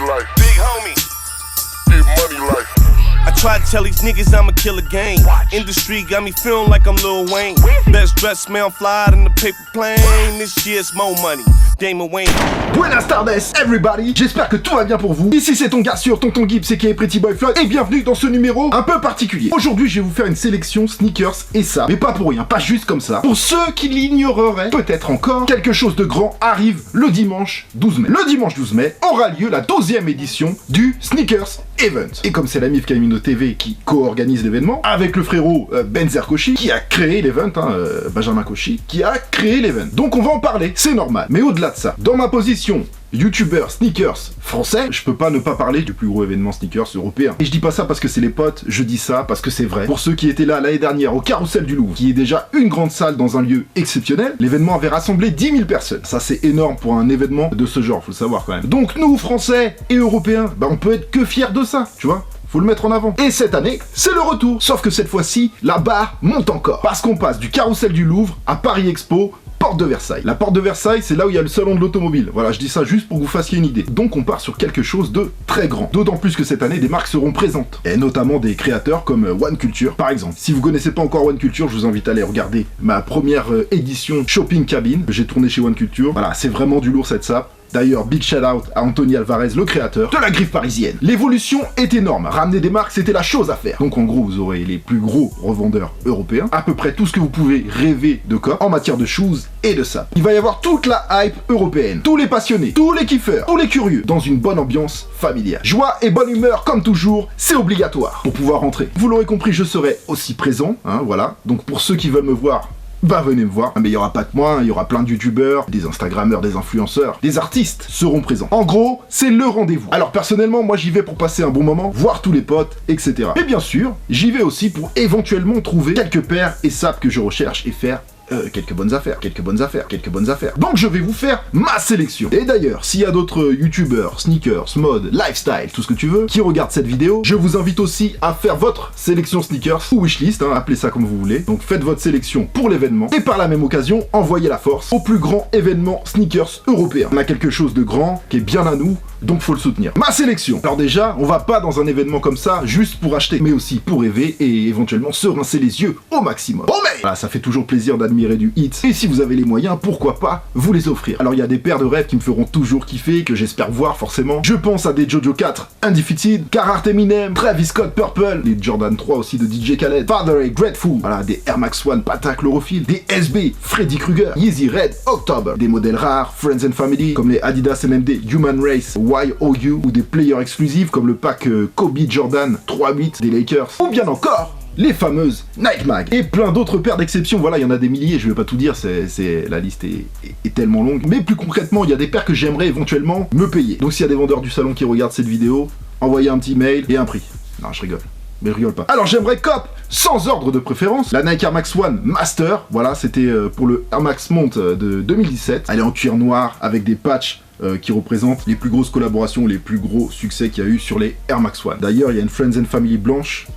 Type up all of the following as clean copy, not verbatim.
life. Big homie. Get money life. I try to tell these niggas I'ma kill a game. Industry got me feeling like I'm Lil Wayne. Best dressed man fly in the paper plane. This year's more money. Damon Wayne. Buenas tardes, everybody. J'espère que tout va bien pour vous. Ici c'est ton gars sûr, Tonton Gibbs, qui est Pretty Boy Floyd, et bienvenue dans ce numéro un peu particulier. Aujourd'hui, je vais vous faire une sélection sneakers et ça, mais pas pour rien, pas juste comme ça. Pour ceux qui l'ignoreraient, peut-être encore, quelque chose de grand arrive le dimanche 12 mai. Le dimanche 12 mai aura lieu la 12e édition du Sneakers Event. Et comme c'est la MIF Camino TV qui co-organise l'événement, avec le frérot Benzer Koshi, qui a créé l'event, Benjamin Koshi, qui a créé l'event. Donc on va en parler, c'est normal. Mais au-delà de ça, dans ma position youtubeur sneakers français, je peux pas ne pas parler du plus gros événement sneakers européen. Et je dis pas ça parce que c'est les potes, je dis ça parce que c'est vrai. Pour ceux qui étaient là l'année dernière au Carrousel du Louvre, qui est déjà une grande salle dans un lieu exceptionnel, l'événement avait rassemblé 10 000 personnes. Ça c'est énorme pour un événement de ce genre, faut le savoir quand même. Donc nous, Français et Européens, on peut être que fiers de ça, tu vois. Faut le mettre en avant. Et cette année, c'est le retour. Sauf que cette fois-ci, la barre monte encore. Parce qu'on passe du Carrousel du Louvre à Paris Expo, Porte de Versailles. La Porte de Versailles, c'est là où il y a le salon de l'automobile. Voilà, je dis ça juste pour que vous fassiez une idée. Donc on part sur quelque chose de très grand. D'autant plus que cette année, des marques seront présentes. Et notamment des créateurs comme One Culture, par exemple. Si vous connaissez pas encore One Culture, je vous invite à aller regarder ma première édition Shopping Cabine que j'ai tournée chez One Culture. Voilà, c'est vraiment du lourd cette sape. D'ailleurs, big shout out à Anthony Alvarez, le créateur de la griffe parisienne. L'évolution est énorme. Ramener des marques, c'était la chose à faire. Donc en gros, vous aurez les plus gros revendeurs européens. À peu près tout ce que vous pouvez rêver de cop en matière de shoes et de sapes. Il va y avoir toute la hype européenne. Tous les passionnés, tous les kiffeurs, tous les curieux, dans une bonne ambiance familiale. Joie et bonne humeur, comme toujours, c'est obligatoire pour pouvoir rentrer. Vous l'aurez compris, je serai aussi présent, voilà. Donc pour ceux qui veulent me voir, venez me voir. Mais il y aura pas que moi, il y aura plein de youtubeurs, des instagrammeurs, des influenceurs, des artistes seront présents. En gros, c'est le rendez-vous. Alors personnellement, moi j'y vais pour passer un bon moment, voir tous les potes, etc. Et bien sûr, j'y vais aussi pour éventuellement trouver quelques paires et sapes que je recherche et faire quelques bonnes affaires. Donc je vais vous faire ma sélection. Et d'ailleurs, s'il y a d'autres youtubeurs, sneakers, mode, lifestyle, tout ce que tu veux, qui regardent cette vidéo, je vous invite aussi à faire votre sélection sneakers ou wishlist, appelez ça comme vous voulez. Donc faites votre sélection pour l'événement et par la même occasion, envoyez la force au plus grand événement sneakers européen. On a quelque chose de grand qui est bien à nous, donc faut le soutenir. Ma sélection. Alors déjà, on va pas dans un événement comme ça juste pour acheter, mais aussi pour rêver et éventuellement se rincer les yeux au maximum. Oh mais voilà, ça fait toujours plaisir d'admirer du hit. Et si vous avez les moyens, pourquoi pas vous les offrir. Alors il y a des paires de rêves qui me feront toujours kiffer, que j'espère voir forcément. Je pense à des Jojo 4 Undefeated, Carhartt Eminem, Travis Scott Purple, les Jordan 3 aussi de DJ Khaled, Father A Grateful, voilà, des Air Max One Pata Chlorophylle, des SB Freddy Krueger, Yeezy Red October, des modèles rares, Friends and Family, comme les Adidas NMD Human Race, YOU, ou des players exclusifs comme le pack Kobe Jordan 3-8 des Lakers, ou bien encore les fameuses Nike Mag. Et plein d'autres paires d'exceptions, voilà, il y en a des milliers, je vais pas tout dire, la liste est tellement longue. Mais plus concrètement, il y a des paires que j'aimerais éventuellement me payer. Donc s'il y a des vendeurs du salon qui regardent cette vidéo, envoyez un petit mail et un prix. Non, je rigole. Mais je rigole pas. Alors j'aimerais cop, sans ordre de préférence, la Nike Air Max One Master. Voilà, c'était pour le Air Max Mount de 2017. Elle est en cuir noir avec des patchs qui représentent les plus grosses collaborations, les plus gros succès qu'il y a eu sur les Air Max One. D'ailleurs, il y a une Friends and Family blanche.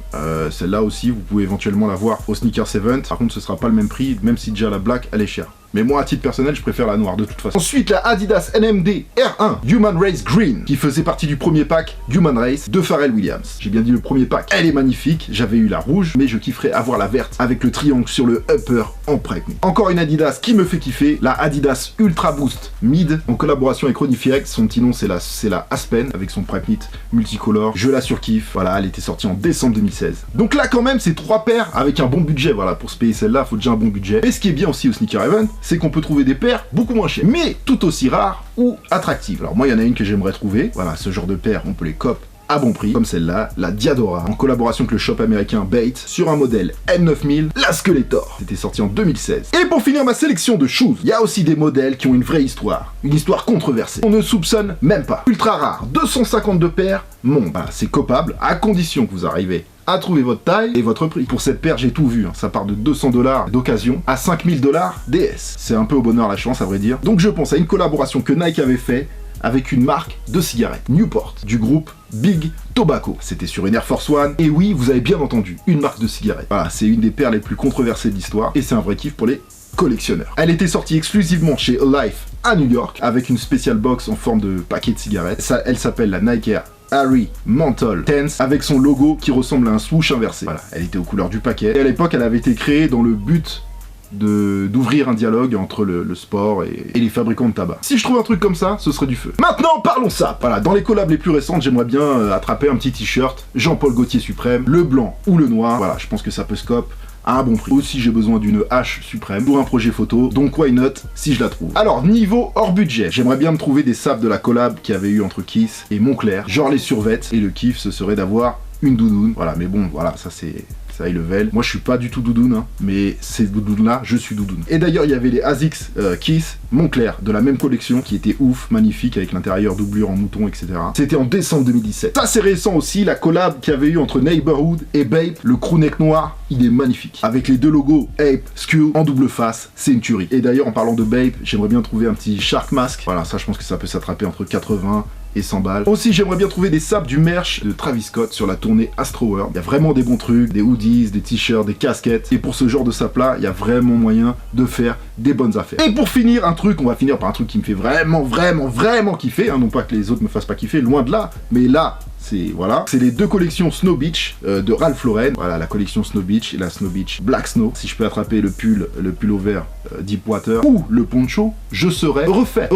Celle-là aussi, vous pouvez éventuellement la voir au Sneakers Event. Par contre, ce sera pas le même prix, même si déjà la black, elle est chère. Mais moi, à titre personnel, je préfère la noire de toute façon. Ensuite, la Adidas NMD R1 Human Race Green, qui faisait partie du premier pack Human Race de Pharrell Williams. J'ai bien dit le premier pack. Elle est magnifique. J'avais eu la rouge, mais je kifferais avoir la verte avec le triangle sur le upper en preg. Encore une Adidas qui me fait kiffer, la Adidas Ultra Boost Mid, en collaboration avec Ronifiex. Son petit nom, c'est la Aspen, avec son preg knit multicolore. Je la surkiffe. Voilà, elle était sortie en décembre 2016. Donc là, quand même, c'est 3 paires avec un bon budget. Voilà, pour se payer celle-là, faut déjà un bon budget. Et ce qui est bien aussi au Sneaker Event, c'est qu'on peut trouver des paires beaucoup moins chères, mais tout aussi rares ou attractives. Alors moi, il y en a une que j'aimerais trouver. Voilà, ce genre de paires, on peut les cop à bon prix, comme celle-là, la Diadora, en collaboration avec le shop américain Bait, sur un modèle M9000, la Skeletor. C'était sorti en 2016. Et pour finir ma sélection de shoes, il y a aussi des modèles qui ont une vraie histoire, une histoire controversée. On ne soupçonne même pas. Ultra rare, 252 paires, voilà, c'est copable, à condition que vous arrivez à trouver votre taille et votre prix. Pour cette paire, j'ai tout vu, ça part de 200 $ d'occasion à 5000 $ DS. C'est un peu au bonheur la chance, à vrai dire. Donc je pense à une collaboration que Nike avait fait avec une marque de cigarettes, Newport, du groupe Big Tobacco. C'était sur une Air Force One, et oui, vous avez bien entendu, une marque de cigarettes. Voilà, c'est une des paires les plus controversées de l'histoire, et c'est un vrai kiff pour les collectionneur. Elle était sortie exclusivement chez Alive à New York, avec une spéciale box en forme de paquet de cigarettes. Ça, elle s'appelle la Nike Air Harry Menthol Tense, avec son logo qui ressemble à un swoosh inversé. Voilà, elle était aux couleurs du paquet. Et à l'époque, elle avait été créée dans le but d'ouvrir un dialogue entre le sport et les fabricants de tabac. Si je trouve un truc comme ça, ce serait du feu. Maintenant, parlons ça. Voilà, dans les collabs les plus récentes, j'aimerais bien attraper un petit t-shirt Jean-Paul Gaultier suprême, le blanc ou le noir. Voilà, je pense que ça peut scope à un bon prix. Aussi, j'ai besoin d'une hache suprême pour un projet photo, donc why not si je la trouve. Alors, niveau hors budget, j'aimerais bien me trouver des sapes de la collab qu'il y avait eu entre Kiss et Moncler, genre les survêtes, et le kiff, ce serait d'avoir une doudoune. Voilà, mais bon, voilà, ça c'est high level. Moi, je suis pas du tout doudoune, hein, mais ces doudounes-là, je suis doudoune. Et d'ailleurs, il y avait les ASICS Kiss Moncler de la même collection qui était ouf, magnifique, avec l'intérieur doublure en mouton, etc. C'était en décembre 2017. Ça, c'est récent aussi, la collab qu'il y avait eu entre Neighborhood et Bape, le crewneck noir, il est magnifique. Avec les deux logos Ape, Skull en double face, c'est une tuerie. Et d'ailleurs, en parlant de Bape, j'aimerais bien trouver un petit Shark Mask. Voilà, ça, je pense que ça peut s'attraper entre 80 et 100 balles. Aussi, j'aimerais bien trouver des sapes du merch de Travis Scott sur la tournée Astroworld. Il y a vraiment des bons trucs, des hoodies, des t-shirts, des casquettes. Et pour ce genre de sapes là, il y a vraiment moyen de faire des bonnes affaires. Et pour finir, on va finir par un truc qui me fait vraiment kiffer. Hein, non pas que les autres me fassent pas kiffer, loin de là. Mais là, c'est les deux collections Snow Beach de Ralph Lauren. Voilà, la collection Snow Beach et la Snow Beach Black Snow. Si je peux attraper le pull au vert Deepwater ou le poncho, je serai refait.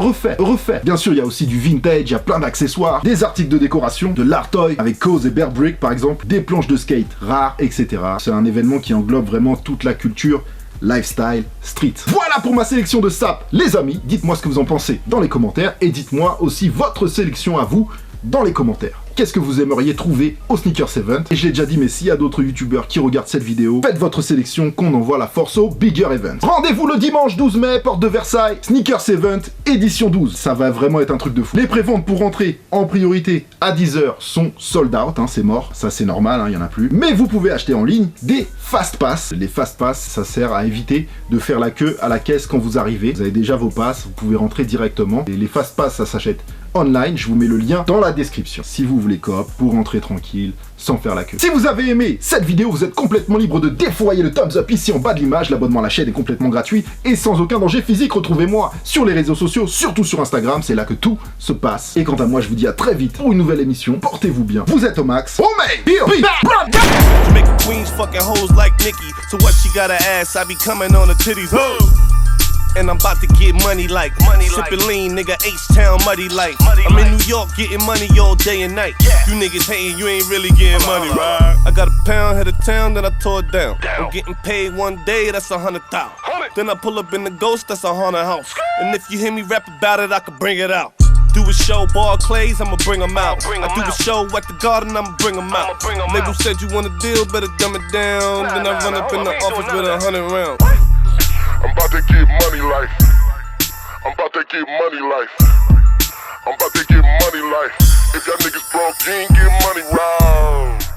Bien sûr, il y a aussi du vintage, il y a plein d'accessoires, des articles de décoration, de l'art toy avec Cause et Bear Brick par exemple, des planches de skate rares, etc. C'est un événement qui englobe vraiment toute la culture lifestyle street. Voilà pour ma sélection de sapes, les amis. Dites-moi ce que vous en pensez dans les commentaires et dites-moi aussi votre sélection à vous dans les commentaires. Qu'est-ce que vous aimeriez trouver au Sneakers Event? Et je l'ai déjà dit, mais s'il y a d'autres youtubeurs qui regardent cette vidéo, faites votre sélection qu'on envoie la force au Bigger Event. Rendez-vous le dimanche 12 mai, porte de Versailles, Sneakers Event, édition 12. Ça va vraiment être un truc de fou. Les préventes pour rentrer en priorité à 10h sont sold out, hein, c'est mort. Ça c'est normal, il y en a plus. Mais vous pouvez acheter en ligne des Fast Pass. Les Fast Pass, ça sert à éviter de faire la queue à la caisse quand vous arrivez. Vous avez déjà vos passes, vous pouvez rentrer directement. Et les Fast Pass, ça s'achète online, je vous mets le lien dans la description. Si vous voulez coop, pour rentrer tranquille, sans faire la queue. Si vous avez aimé cette vidéo, vous êtes complètement libre de défoyer le thumbs up ici en bas de l'image. L'abonnement à la chaîne est complètement gratuit et sans aucun danger physique. Retrouvez-moi sur les réseaux sociaux, surtout sur Instagram, c'est là que tout se passe. Et quant à moi, je vous dis à très vite pour une nouvelle émission. Portez-vous bien. Vous êtes au max. Oh mate, Jamaican queens fucking hoes like Nicki. So what she got a ass, I be coming on the titties. And I'm about to get money like sippin' lean, nigga, H-Town muddy like I'm in New York getting money all day and night. You niggas hating, you ain't really getting money, right? I got a pound, head of town, then I tore it down. I'm getting paid one day, that's 100,000. Then I pull up in the Ghost, that's a haunted house. And if you hear me rap about it, I can bring it out. Do a show, Barclays, I'ma bring them out. I do a show at the Garden, I'ma bring them out. Label said you want a deal, better dumb it down. Then I run up in the office with 100 rounds. I'm about to get money life. I'm about to get money life. I'm about to get money life. If y'all niggas broke, you ain't get money right.